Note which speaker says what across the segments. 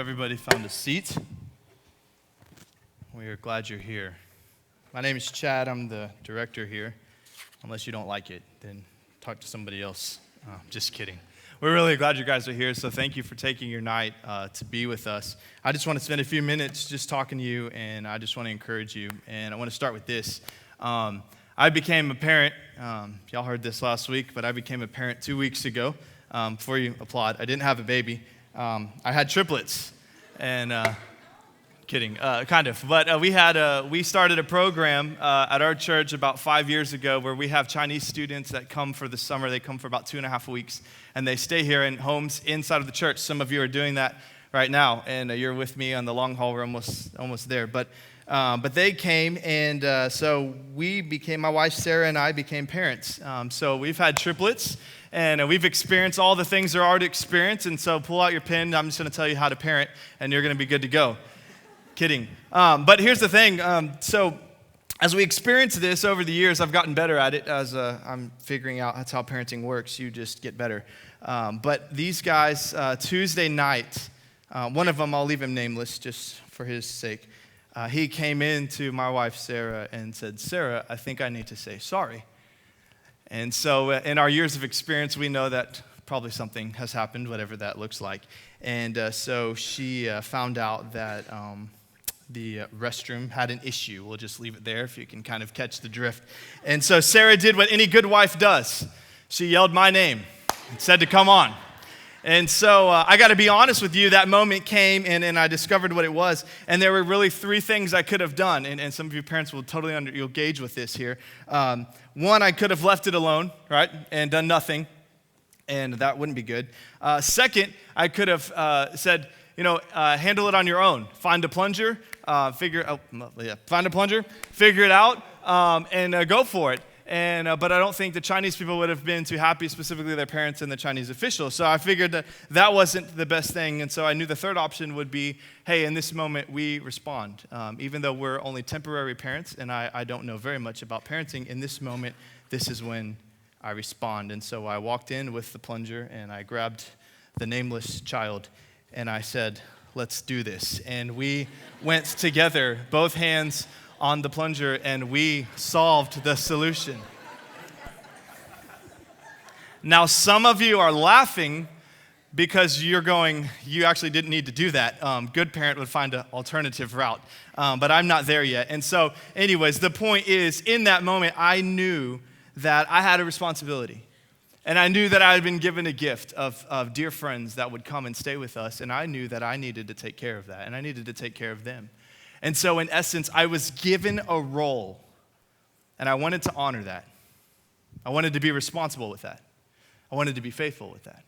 Speaker 1: everybody found a seat. We are glad you're here. My name is Chad. I'm the director here. Unless you don't like it, then talk to somebody else. Just kidding. We're really glad you guys are here, so thank you for taking your night to be with us. I just want to spend a few minutes just talking to you, and I just want to encourage you. And I want to start with this. I became a parent. Y'all heard this last week, but I became a parent 2 weeks ago. Before you applaud, I didn't have a baby. I had triplets, and kidding, kind of. But we started a program at our church about 5 years ago where we have Chinese students that come for the summer. They come for about 2.5 weeks, and they stay here in homes inside of the church. Some of you are doing that right now, and you're with me on the long haul. We're almost there. But they came, and so my wife Sarah and I became parents. So we've had triplets, and we've experienced all the things there are to experience. And so pull out your pen. I'm just going to tell you how to parent, and you're going to be good to go. Kidding. But here's the thing. So as we experience this over the years, I've gotten better at it as I'm figuring out that's how parenting works. You just get better. But these guys, Tuesday night, one of them, I'll leave him nameless just for his sake. He came in to my wife, Sarah, and said, "Sarah, I think I need to say sorry." And so in our years of experience, we know that probably something has happened, whatever that looks like. And so she found out that the restroom had an issue. We'll just leave it there if you can kind of catch the drift. And so Sarah did what any good wife does. She yelled my name and said to come on. And so I got to be honest with you, that moment came and I discovered what it was. And there were really three things I could have done. And some of you parents will totally you'll gauge with this here. One, I could have left it alone, right, and done nothing. And that wouldn't be good. Second, I could have said, handle it on your own. Find a plunger, figure it out, and go for it. But I don't think the Chinese people would have been too happy, specifically their parents and the Chinese officials. So I figured that wasn't the best thing. And so I knew the third option would be, hey, in this moment, we respond. Even though we're only temporary parents, and I don't know very much about parenting, in this moment, this is when I respond. And so I walked in with the plunger, and I grabbed the nameless child, and I said, "Let's do this." And we went together, both hands on the plunger, and we solved the solution. Now, some of you are laughing because you're going, you actually didn't need to do that. Good parent would find an alternative route, but I'm not there yet. And so, anyways, the point is, in that moment, I knew that I had a responsibility. And I knew that I had been given a gift of dear friends that would come and stay with us, and I knew that I needed to take care of that, and I needed to take care of them. And so, in essence, I was given a role, and I wanted to honor that. I wanted to be responsible with that. I wanted to be faithful with that.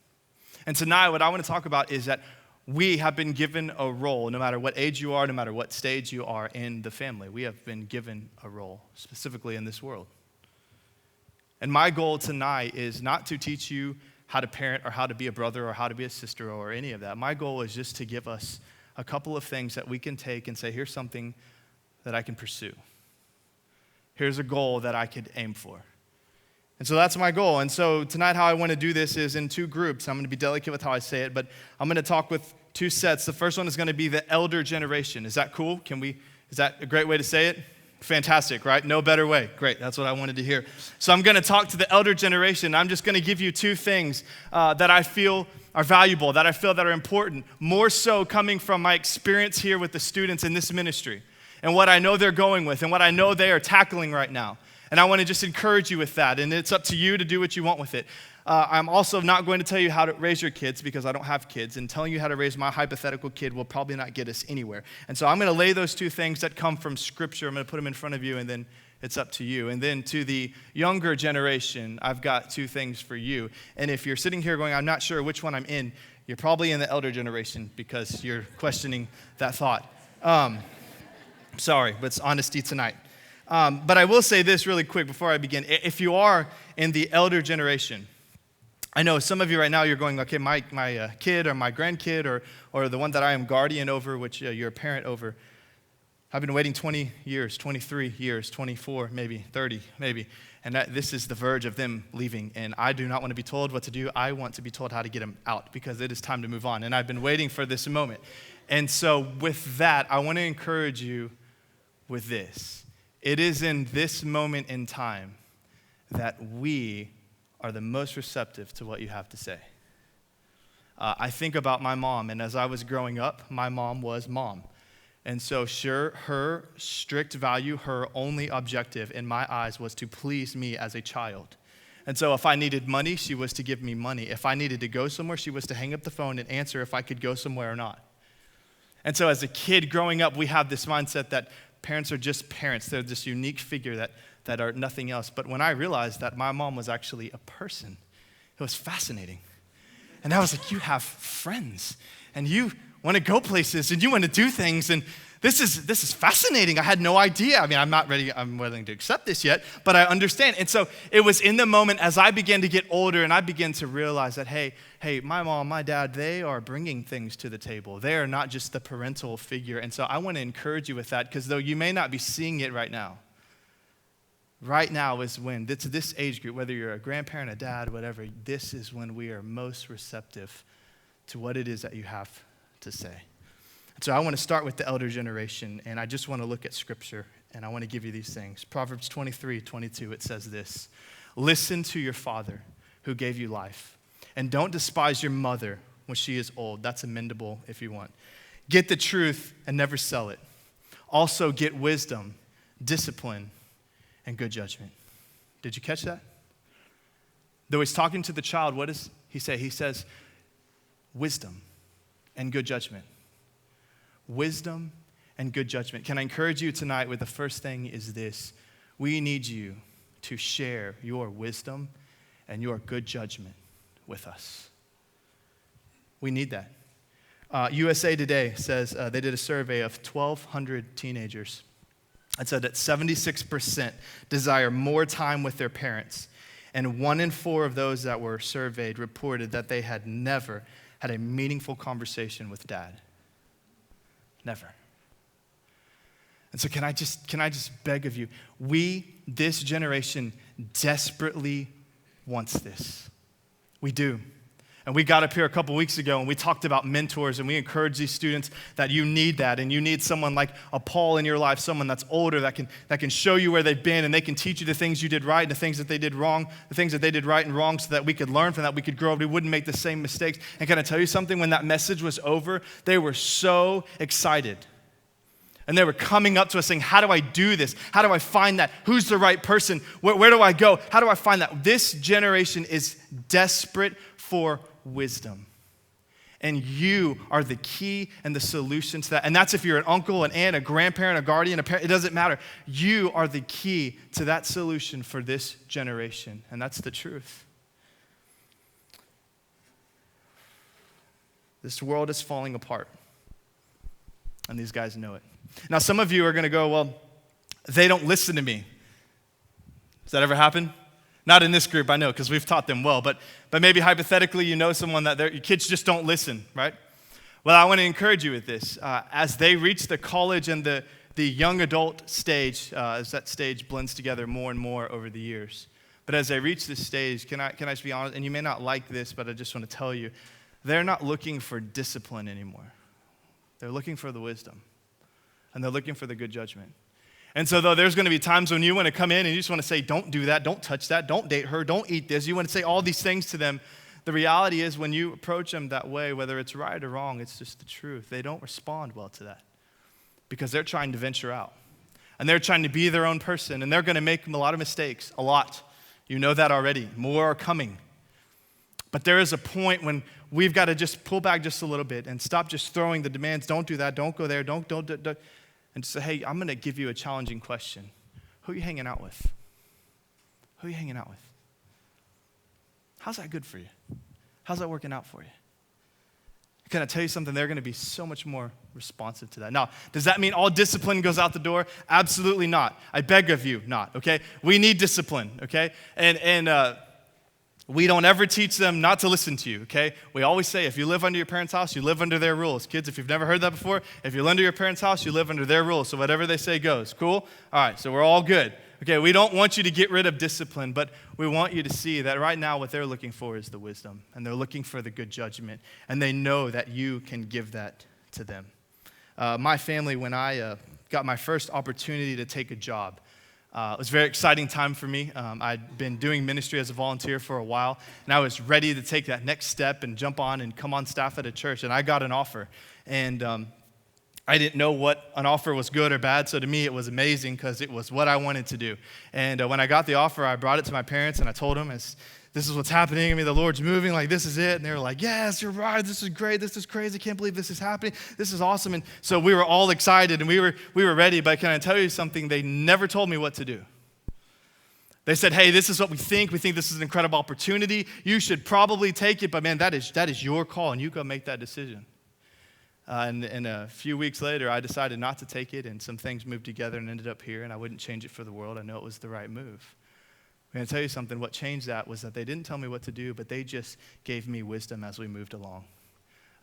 Speaker 1: And tonight, what I want to talk about is that we have been given a role, no matter what age you are, no matter what stage you are in the family. We have been given a role, specifically in this world. And my goal tonight is not to teach you how to parent or how to be a brother or how to be a sister or any of that. My goal is just to give us a couple of things that we can take and say, here's something that I can pursue. Here's a goal that I could aim for. And so that's my goal. And so tonight how I want to do this is in two groups. I'm going to be delicate with how I say it, but I'm going to talk with two sets. The first one is going to be the elder generation. Is that cool? Is that a great way to say it? Fantastic, right? No better way. Great, that's what I wanted to hear. So I'm going to talk to the elder generation. I'm just going to give you two things that I feel are valuable, that I feel that are important, more so coming from my experience here with the students in this ministry and what I know they're going with and what I know they are tackling right now. And I want to just encourage you with that, and it's up to you to do what you want with it. I'm also not going to tell you how to raise your kids because I don't have kids, and telling you how to raise my hypothetical kid will probably not get us anywhere. And so I'm going to lay those two things that come from Scripture. I'm going to put them in front of you, and then it's up to you. And then to the younger generation, I've got two things for you. And if you're sitting here going, I'm not sure which one I'm in, you're probably in the elder generation because you're questioning that thought. Sorry, but it's honesty tonight. But I will say this really quick before I begin. If you are in the elder generation, I know some of you right now, you're going, okay, my kid or my grandkid or the one that I am guardian over, which you're a parent over, I've been waiting 20 years, 23 years, 24, maybe 30, maybe. And this is the verge of them leaving. And I do not want to be told what to do. I want to be told how to get them out because it is time to move on. And I've been waiting for this moment. And so with that, I want to encourage you with this. It is in this moment in time that we are the most receptive to what you have to say. I think about my mom, and as I was growing up, my mom was mom. And so sure, her strict value, her only objective in my eyes was to please me as a child. And so if I needed money, she was to give me money. If I needed to go somewhere, she was to hang up the phone and answer if I could go somewhere or not. And so as a kid growing up, we have this mindset that parents are just parents. They're this unique figure that are nothing else. But when I realized that my mom was actually a person, it was fascinating. And I was like, you have friends, and you want to go places, and you want to do things, and this is fascinating. I had no idea. I mean, I'm willing to accept this yet, but I understand. And so it was in the moment as I began to get older and I began to realize that, hey, my mom, my dad, they are bringing things to the table. They are not just the parental figure. And so I want to encourage you with that, because though you may not be seeing it right now is when, to this age group, whether you're a grandparent, a dad, whatever, this is when we are most receptive to what it is that you have to say. So I want to start with the elder generation, and I just want to look at scripture, and I want to give you these things. Proverbs 23:22, it says this: listen to your father who gave you life, and don't despise your mother when she is old. That's amendable if you want. Get the truth and never sell it. Also get wisdom, discipline, and good judgment. Did you catch that? Though he's talking to the child, what does he say? He says, wisdom and good judgment. Wisdom and good judgment. Can I encourage you tonight with the first thing is this: we need you to share your wisdom and your good judgment with us. We need that. USA Today says they did a survey of 1,200 teenagers. It said that 76% desire more time with their parents, and 1 in 4 of those that were surveyed reported that they had never had a meaningful conversation with dad. Never. And so can I just beg of you, this generation desperately wants this. We do. And we got up here a couple weeks ago and we talked about mentors, and we encourage these students that you need that, and you need someone like a Paul in your life, someone that's older that can show you where they've been, and they can teach you the things you did right and the things that they did wrong, the things that they did right and wrong, so that we could learn from that, we could grow, we wouldn't make the same mistakes. And can I tell you something? When that message was over, they were so excited. And they were coming up to us saying, how do I do this? How do I find that? Who's the right person? Where do I go? How do I find that? This generation is desperate for wisdom. And you are the key and the solution to that. And that's if you're an uncle, an aunt, a grandparent, a guardian, a parent, it doesn't matter. You are the key to that solution for this generation. And that's the truth. This world is falling apart. And these guys know it. Now, some of you are going to go, well, they don't listen to me. Does that ever happen? Not in this group, I know, because we've taught them well. But maybe hypothetically, you know someone that your kids just don't listen, right? Well, I want to encourage you with this. As they reach the college and the young adult stage, as that stage blends together more and more over the years. But as they reach this stage, can I just be honest? And you may not like this, but I just want to tell you, they're not looking for discipline anymore. They're looking for the wisdom. And they're looking for the good judgment. And so though there's going to be times when you want to come in and you just want to say, don't do that, don't touch that, don't date her, don't eat this. You want to say all these things to them. The reality is when you approach them that way, whether it's right or wrong, it's just the truth. They don't respond well to that because they're trying to venture out. And they're trying to be their own person. And they're going to make a lot of mistakes, a lot. You know that already. More are coming. But there is a point when we've got to just pull back just a little bit and stop just throwing the demands. Don't do that. Don't go there. Don't. And say, hey, I'm going to give you a challenging question. Who are you hanging out with? Who are you hanging out with? How's that good for you? How's that working out for you? Can I tell you something? They're going to be so much more responsive to that. Now, does that mean all discipline goes out the door? Absolutely not. I beg of you, not, okay? We need discipline, okay? And we don't ever teach them not to listen to you, okay? We always say if you live under your parents' house, you live under their rules. Kids, if you've never heard that before, if you live under your parents' house, you live under their rules. So whatever they say goes. Cool? All right, so we're all good. Okay, we don't want you to get rid of discipline, but we want you to see that right now what they're looking for is the wisdom, and they're looking for the good judgment, and they know that you can give that to them. my family, when I got my first opportunity to take a job, it was a very exciting time for me. I'd been doing ministry as a volunteer for a while, and I was ready to take that next step and jump on and come on staff at a church, and I got an offer. And I didn't know what an offer was, good or bad, so to me it was amazing because it was what I wanted to do. And when I got the offer, I brought it to my parents, and I told them, this is what's happening. I mean, the Lord's moving, like this is it. And they were like, yes, you're right. This is great. This is crazy. I can't believe this is happening. This is awesome. And so we were all excited and we were ready. But can I tell you something? They never told me what to do. They said, hey, this is what we think. We think this is an incredible opportunity. You should probably take it. But man, that is your call and you go make that decision. And a few weeks later, I decided not to take it. And some things moved together and ended up here. And I wouldn't change it for the world. I know it was the right move. I'm going to tell you something. What changed that was that they didn't tell me what to do, but they just gave me wisdom as we moved along.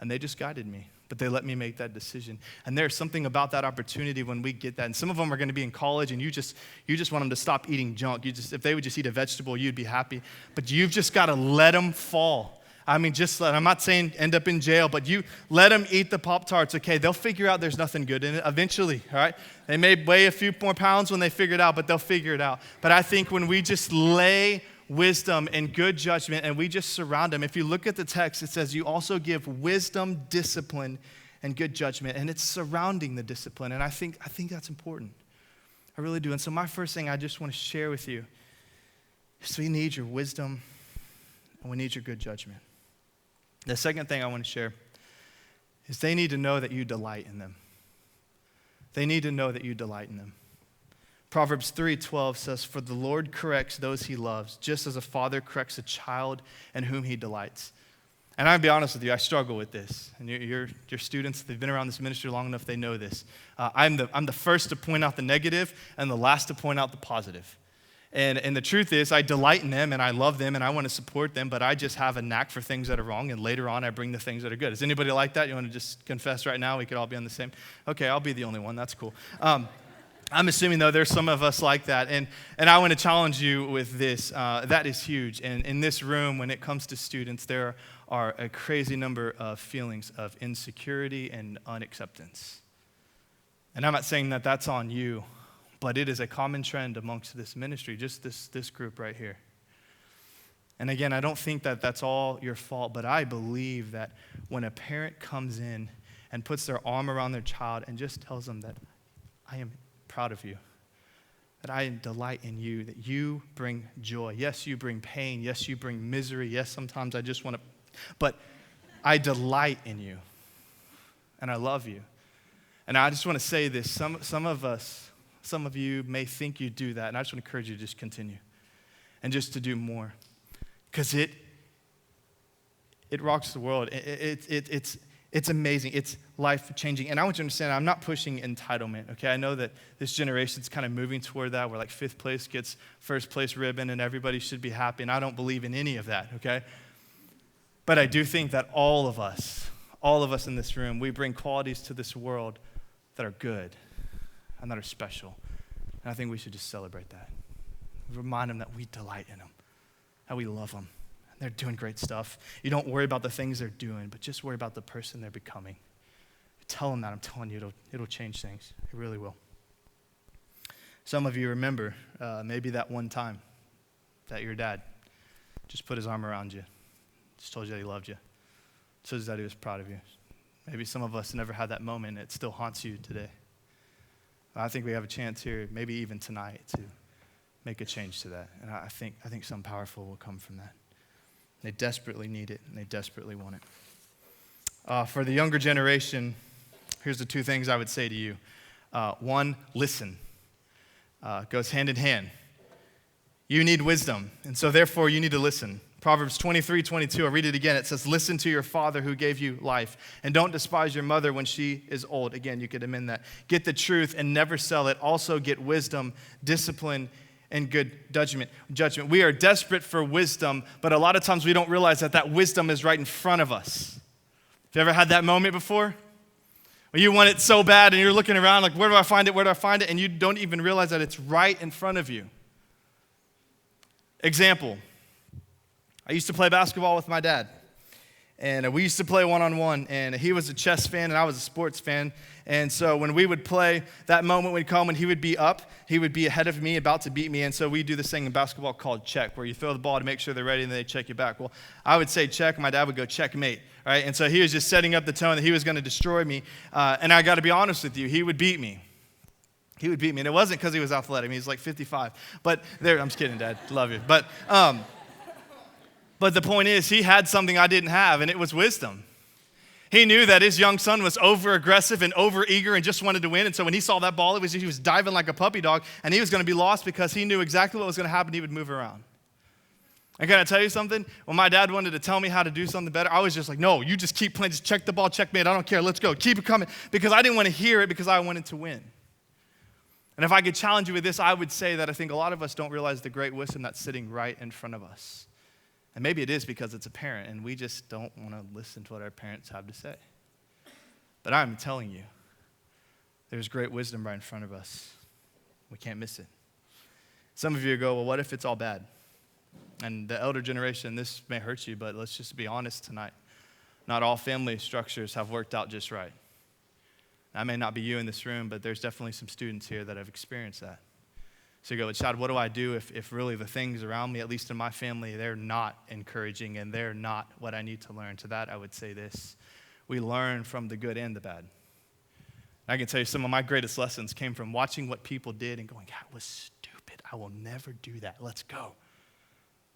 Speaker 1: And they just guided me, but they let me make that decision. And there's something about that opportunity when we get that. And some of them are going to be in college, and you just want them to stop eating junk. If they would just eat a vegetable, you'd be happy. But you've just got to let them fall. I mean, I'm not saying end up in jail, but you let them eat the Pop-Tarts, okay? They'll figure out there's nothing good in it eventually, all right? They may weigh a few more pounds when they figure it out, but they'll figure it out. But I think when we just lay wisdom and good judgment and we just surround them, if you look at the text, it says you also give wisdom, discipline, and good judgment, and it's surrounding the discipline, and I think that's important. I really do. And so my first thing I just want to share with you is we need your wisdom and we need your good judgment. The second thing I want to share is they need to know that you delight in them. They need to know that you delight in them. Proverbs 3:12 says, for the Lord corrects those he loves, just as a father corrects a child in whom he delights. And I'll be honest with you, I struggle with this. And your students, they've been around this ministry long enough, they know this. I'm the first to point out the negative and the last to point out the positive. And the truth is, I delight in them, and I love them, and I want to support them, but I just have a knack for things that are wrong, and later on, I bring the things that are good. Is anybody like that? You want to just confess right now? We could all be on the same. Okay, I'll be the only one. That's cool. I'm assuming, though, there's some of us like that, and I want to challenge you with this. That is huge, and in this room, when it comes to students, there are a crazy number of feelings of insecurity and unacceptance. And I'm not saying that that's on you, but it is a common trend amongst this ministry, just this group right here. And again, I don't think that that's all your fault, but I believe that when a parent comes in and puts their arm around their child and just tells them that I am proud of you, that I delight in you, that you bring joy. Yes, you bring pain. Yes, you bring misery. Yes, sometimes I just want to, but I delight in you, and I love you. And I just want to say this, some of you may think you do that, and I just want to encourage you to just continue and just to do more, because it rocks the world. It's amazing. It's life-changing. And I want you to understand, I'm not pushing entitlement, okay? I know that this generation's kind of moving toward that, where like fifth place gets first place ribbon and everybody should be happy, and I don't believe in any of that, okay? But I do think that all of us in this room, we bring qualities to this world that are good and that are special. And I think we should just celebrate that. Remind them that we delight in them, that we love them. And they're doing great stuff. You don't worry about the things they're doing, but just worry about the person they're becoming. Tell them that. I'm telling you, it'll change things. It really will. Some of you remember maybe that one time that your dad just put his arm around you, just told you that he loved you, told you that he was proud of you. Maybe some of us never had that moment, and it still haunts you today. I think we have a chance here, maybe even tonight, to make a change to that. And I think something powerful will come from that. They desperately need it, and they desperately want it. For the younger generation, here's the two things I would say to you. One, listen. Goes hand in hand. You need wisdom, and so therefore you need to listen. Proverbs 23:22, I'll read it again. It says, listen to your father who gave you life, and don't despise your mother when she is old. Again, you could amend that. Get the truth and never sell it. Also get wisdom, discipline, and good judgment. We are desperate for wisdom, but a lot of times we don't realize that wisdom is right in front of us. Have you ever had that moment before? When you want it so bad and you're looking around like, where do I find it? Where do I find it? And you don't even realize that it's right in front of you. Example. I used to play basketball with my dad. And we used to play one-on-one, and he was a chess fan, and I was a sports fan. And so when we would play, that moment would come when he would be up, he would be ahead of me, about to beat me. And so we do this thing in basketball called check, where you throw the ball to make sure they're ready, and then they check you back. Well, I would say check, my dad would go checkmate, right? And so he was just setting up the tone that he was going to destroy me. And I got to be honest with you, he would beat me. He would beat me, and it wasn't because he was athletic. I mean, he's like 55. But I'm just kidding, Dad. Love you. But the point is, he had something I didn't have, and it was wisdom. He knew that his young son was over-aggressive and over-eager and just wanted to win. And so when he saw that ball, he was diving like a puppy dog, and he was going to be lost because he knew exactly what was going to happen. He would move around. And can I tell you something? When my dad wanted to tell me how to do something better, I was just like, no, you just keep playing. Just check the ball, checkmate. I don't care. Let's go. Keep it coming. Because I didn't want to hear it because I wanted to win. And if I could challenge you with this, I would say that I think a lot of us don't realize the great wisdom that's sitting right in front of us. And maybe it is because it's a parent, and we just don't want to listen to what our parents have to say. But I'm telling you, there's great wisdom right in front of us. We can't miss it. Some of you go, well, what if it's all bad? And the elder generation, this may hurt you, but let's just be honest tonight. Not all family structures have worked out just right. That may not be you in this room, but there's definitely some students here that have experienced that. So you go, Chad, what do I do if really the things around me, at least in my family, they're not encouraging and they're not what I need to learn? To that, I would say this. We learn from the good and the bad. I can tell you some of my greatest lessons came from watching what people did and going, that was stupid. I will never do that. Let's go.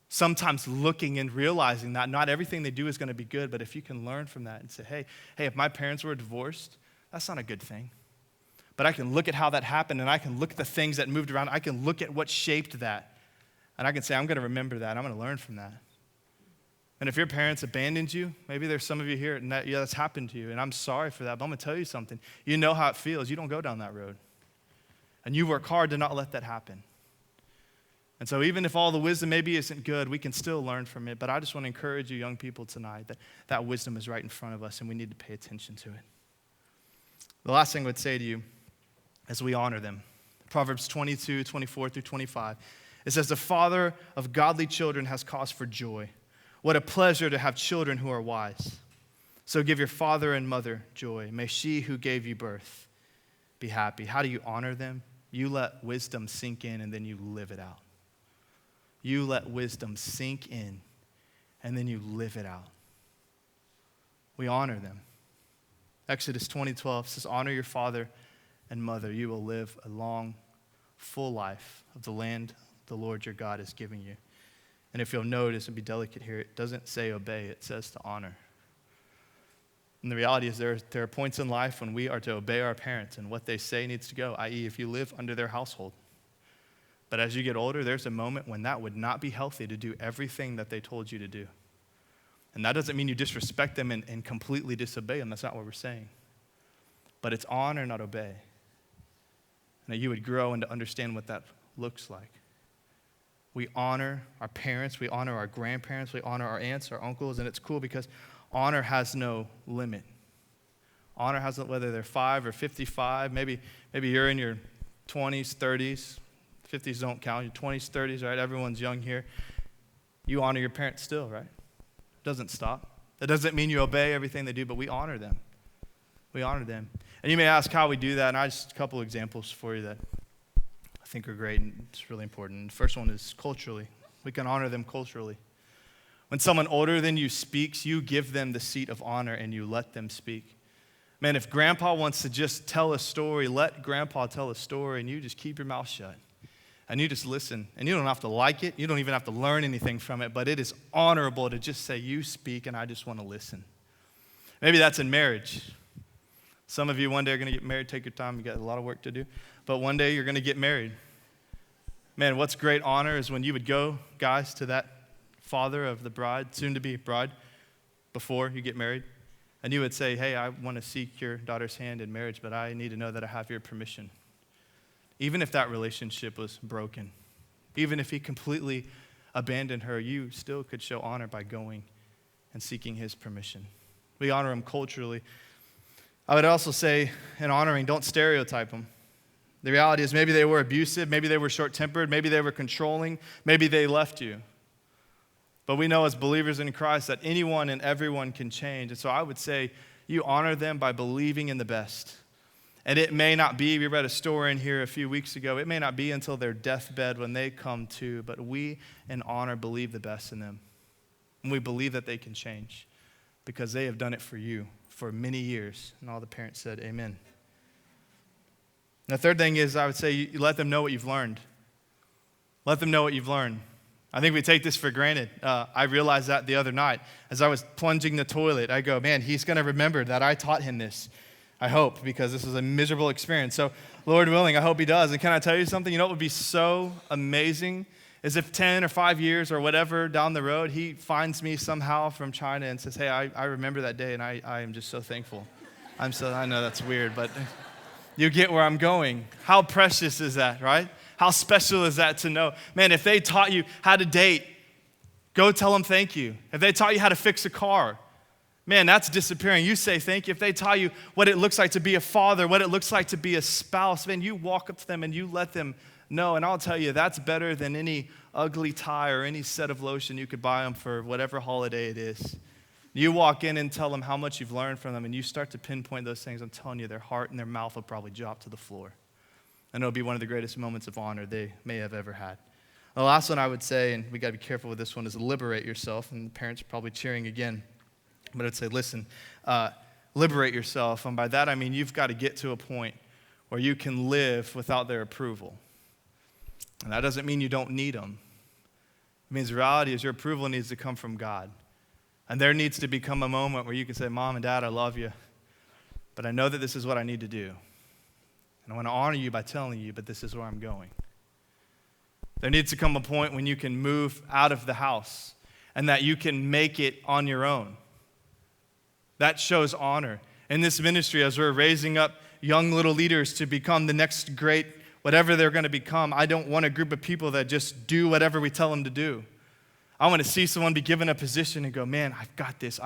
Speaker 1: Sometimes looking and realizing that not everything they do is going to be good, but if you can learn from that and say, hey, if my parents were divorced, that's not a good thing. But I can look at how that happened, and I can look at the things that moved around. I can look at what shaped that. And I can say, I'm going to remember that. I'm going to learn from that. And if your parents abandoned you, maybe there's some of you here, and that's happened to you, and I'm sorry for that, but I'm going to tell you something. You know how it feels. You don't go down that road. And you work hard to not let that happen. And so even if all the wisdom maybe isn't good, we can still learn from it. But I just want to encourage you young people tonight that that wisdom is right in front of us, and we need to pay attention to it. The last thing I would say to you as we honor them. Proverbs 22, 24 through 25. It says, the father of godly children has cause for joy. What a pleasure to have children who are wise. So give your father and mother joy. May she who gave you birth be happy. How do you honor them? You let wisdom sink in and then you live it out. You let wisdom sink in and then you live it out. We honor them. Exodus 20:12 says, honor your father and mother, you will live a long, full life of the land the Lord your God is giving you. And if you'll notice and be delicate here, it doesn't say obey, it says to honor. And the reality is there are points in life when we are to obey our parents and what they say needs to go, i.e. if you live under their household. But as you get older, there's a moment when that would not be healthy to do everything that they told you to do. And that doesn't mean you disrespect them and completely disobey them. That's not what we're saying. But it's honor, not obey. And that you would grow and to understand what that looks like. We honor our parents, we honor our grandparents, we honor our aunts, our uncles, and it's cool because honor has no limit. Honor has, whether they're 5 or 55, maybe you're in your 20s, 30s, 50s don't count, your 20s, 30s, right? Everyone's young here. You honor your parents still, right? It doesn't stop. That doesn't mean you obey everything they do, but we honor them. We honor them. And you may ask how we do that, and I just a couple examples for you that I think are great and it's really important. The first one is culturally. We can honor them culturally. When someone older than you speaks, you give them the seat of honor and you let them speak. Man, if grandpa wants to just tell a story, let grandpa tell a story and you just keep your mouth shut. And you just listen. And you don't have to like it. You don't even have to learn anything from it, but it is honorable to just say, you speak and I just want to listen. Maybe that's in marriage. Some of you one day are going to get married. Take your time. You got a lot of work to do. But one day you're going to get married. Man, what's great honor is when you would go, guys, to that father of the bride, soon-to-be bride, before you get married. And you would say, hey, I want to seek your daughter's hand in marriage, but I need to know that I have your permission. Even if that relationship was broken, even if he completely abandoned her, you still could show honor by going and seeking his permission. We honor him culturally. I would also say, in honoring, don't stereotype them. The reality is maybe they were abusive, maybe they were short-tempered, maybe they were controlling, maybe they left you. But we know as believers in Christ that anyone and everyone can change. And so I would say you honor them by believing in the best. And it may not be, we read a story in here a few weeks ago, it may not be until their deathbed when they come to, but we in honor believe the best in them. And we believe that they can change because they have done it for you for many years. And all the parents said, amen. And the third thing is I would say you let them know what you've learned. Let them know what you've learned. I think we take this for granted. I realized that the other night. As I was plunging the toilet, I go, man, he's going to remember that I taught him this. I hope, because this is a miserable experience. So, Lord willing, I hope he does. And can I tell you something? You know what would be so amazing is if 10 or 5 years or whatever down the road, he finds me somehow from China and says, hey, I remember that day, and I am just so thankful. I know that's weird, but you get where I'm going. How precious is that, right? How special is that to know? Man, if they taught you how to date, go tell them thank you. If they taught you how to fix a car, man, that's disappearing. You say thank you. If they taught you what it looks like to be a father, what it looks like to be a spouse, man, you walk up to them and you let them know. And I'll tell you, that's better than any ugly tie or any set of lotion you could buy them for whatever holiday it is. You walk in and tell them how much you've learned from them, and you start to pinpoint those things. I'm telling you, their heart and their mouth will probably drop to the floor. And it'll be one of the greatest moments of honor they may have ever had. The last one I would say, and we got to be careful with this one, is liberate yourself. And the parents are probably cheering again. But I'd say, listen, liberate yourself. And by that I mean you've got to get to a point where you can live without their approval. And that doesn't mean you don't need them. It means the reality is your approval needs to come from God. And there needs to become a moment where you can say, Mom and Dad, I love you, but I know that this is what I need to do. And I want to honor you by telling you, but this is where I'm going. There needs to come a point when you can move out of the house and that you can make it on your own. That shows honor. In this ministry, as we're raising up young little leaders to become the next great, whatever they're going to become, I don't want a group of people that just do whatever we tell them to do. I want to see someone be given a position and go, man, I've got this.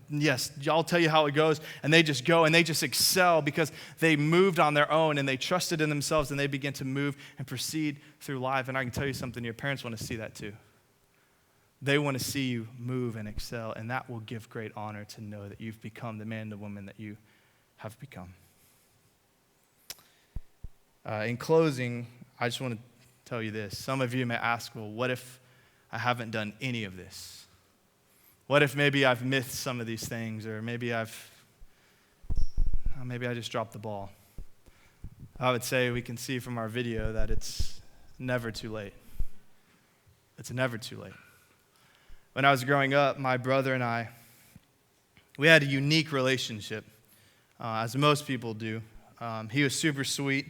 Speaker 1: Yes, I'll tell you how it goes. And they just go and they just excel because they moved on their own and they trusted in themselves and they begin to move and proceed through life. And I can tell you something, your parents want to see that too. They want to see you move and excel, and that will give great honor to know that you've become the man, the woman that you have become. In closing, I just want to tell you this. Some of you may ask, well, what if I haven't done any of this? What if maybe I've missed some of these things, or maybe I just dropped the ball? I would say we can see from our video that it's never too late. It's never too late. When I was growing up, my brother and I, we had a unique relationship, as most people do. He was super sweet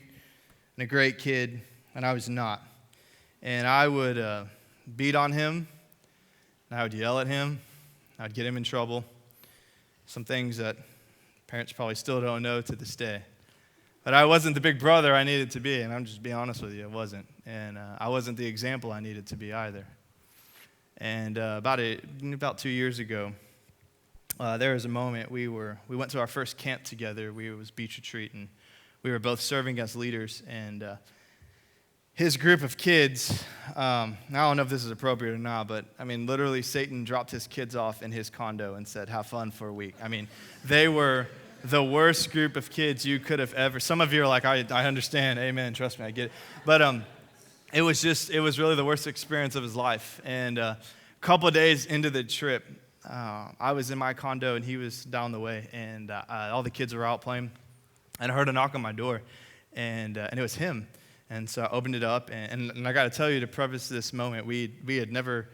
Speaker 1: and a great kid, and I was not. And I would beat on him, and I would yell at him. I would get him in trouble. Some things that parents probably still don't know to this day. But I wasn't the big brother I needed to be, and I'm just being honest with you, I wasn't. And I wasn't the example I needed to be either. And about 2 years ago, there was a moment we went to our first camp together. It was beach retreat, and we were both serving as leaders. And his group of kids, I don't know if this is appropriate or not, but I mean, literally Satan dropped his kids off in his condo and said, have fun for a week. I mean, they were the worst group of kids you could have ever. Some of you are like, I understand, amen, trust me, I get it. But it was really the worst experience of his life. And a couple of days into the trip, I was in my condo and he was down the way, and all the kids were out playing, and I heard a knock on my door, and it was him. And so I opened it up, and I got to tell you, to preface this moment, we had never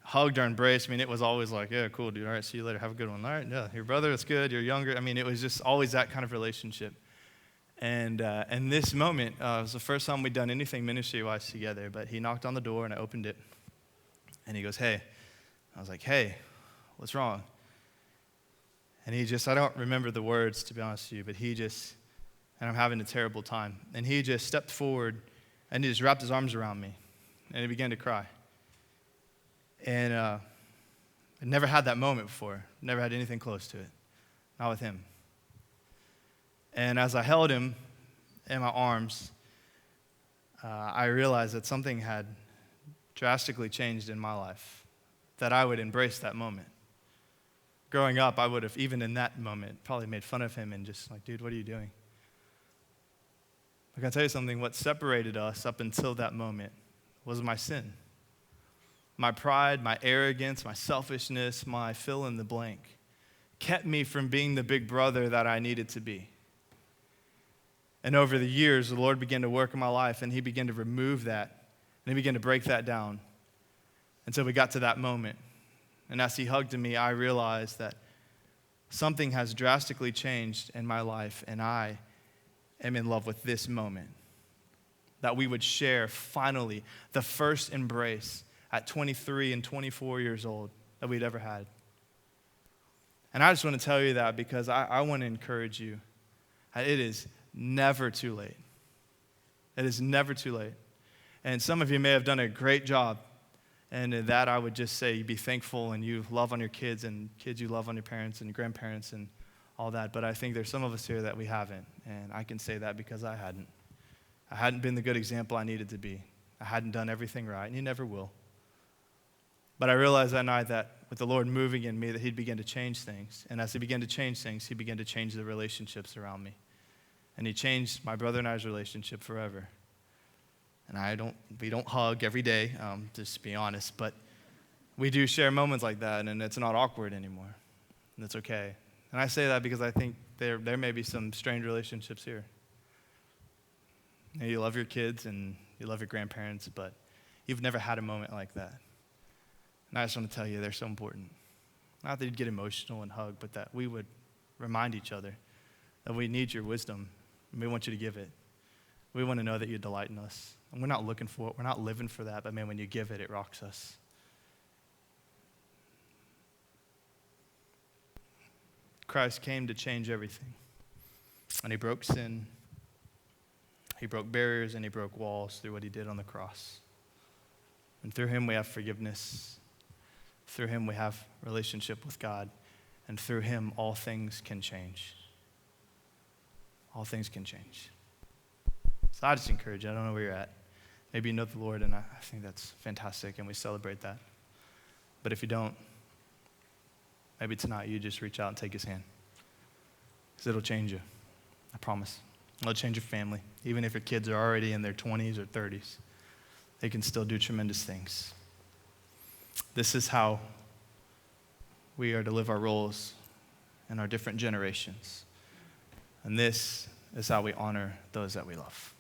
Speaker 1: hugged or embraced. I mean, it was always like, yeah, cool, dude, all right, see you later, have a good one. All right, yeah, your brother, that's good, you're younger. I mean, it was just always that kind of relationship. And this moment, it was the first time we'd done anything ministry-wise together, but he knocked on the door, and I opened it, and he goes, hey. I was like, hey, what's wrong? And he just, I don't remember the words, to be honest with you, but he just, and I'm having a terrible time. And he just stepped forward, and he just wrapped his arms around me, and he began to cry. And I never had that moment before, never had anything close to it, not with him. And as I held him in my arms, I realized that something had drastically changed in my life. that I would embrace that moment. Growing up, I would have, even in that moment, probably made fun of him and just like, dude, what are you doing? I can tell you something, what separated us up until that moment was my sin. My pride, my arrogance, my selfishness, my fill in the blank kept me from being the big brother that I needed to be. And over the years, the Lord began to work in my life, and he began to remove that, and he began to break that down until we got to that moment. And as he hugged me, I realized that something has drastically changed in my life, and I am in love with this moment. That we would share, finally, the first embrace at 23 and 24 years old that we'd ever had. And I just want to tell you that because I want to encourage you. It is never too late. It is never too late. And some of you may have done a great job. And in that, I would just say you be thankful and you love on your kids, and kids you love on your parents and your grandparents and all that. But I think there's some of us here that we haven't. And I can say that because I hadn't. I hadn't been the good example I needed to be. I hadn't done everything right, and you never will. But I realized that night that with the Lord moving in me, that he'd begin to change things. And as he began to change things, he began to change the relationships around me. And he changed my brother and I's relationship forever. And we don't hug every day, just to be honest, but we do share moments like that, and it's not awkward anymore. And it's okay. And I say that because I think there may be some strained relationships here. You love your kids and you love your grandparents, but you've never had a moment like that. And I just want to tell you, they're so important. Not that you'd get emotional and hug, but that we would remind each other that we need your wisdom, and we want you to give it. We want to know that you delight in us. And we're not looking for it. We're not living for that. But man, when you give it, it rocks us. Christ came to change everything. And he broke sin. He broke barriers and he broke walls through what he did on the cross. And through him we have forgiveness. Through him we have relationship with God. And through him all things can change. All things can change. So I just encourage you. I don't know where you're at. Maybe you know the Lord, and I think that's fantastic, and we celebrate that. But if you don't, maybe tonight you just reach out and take his hand. Because it'll change you. I promise. It'll change your family. Even if your kids are already in their 20s or 30s, they can still do tremendous things. This is how we are to live our roles in our different generations. And this is how we honor those that we love.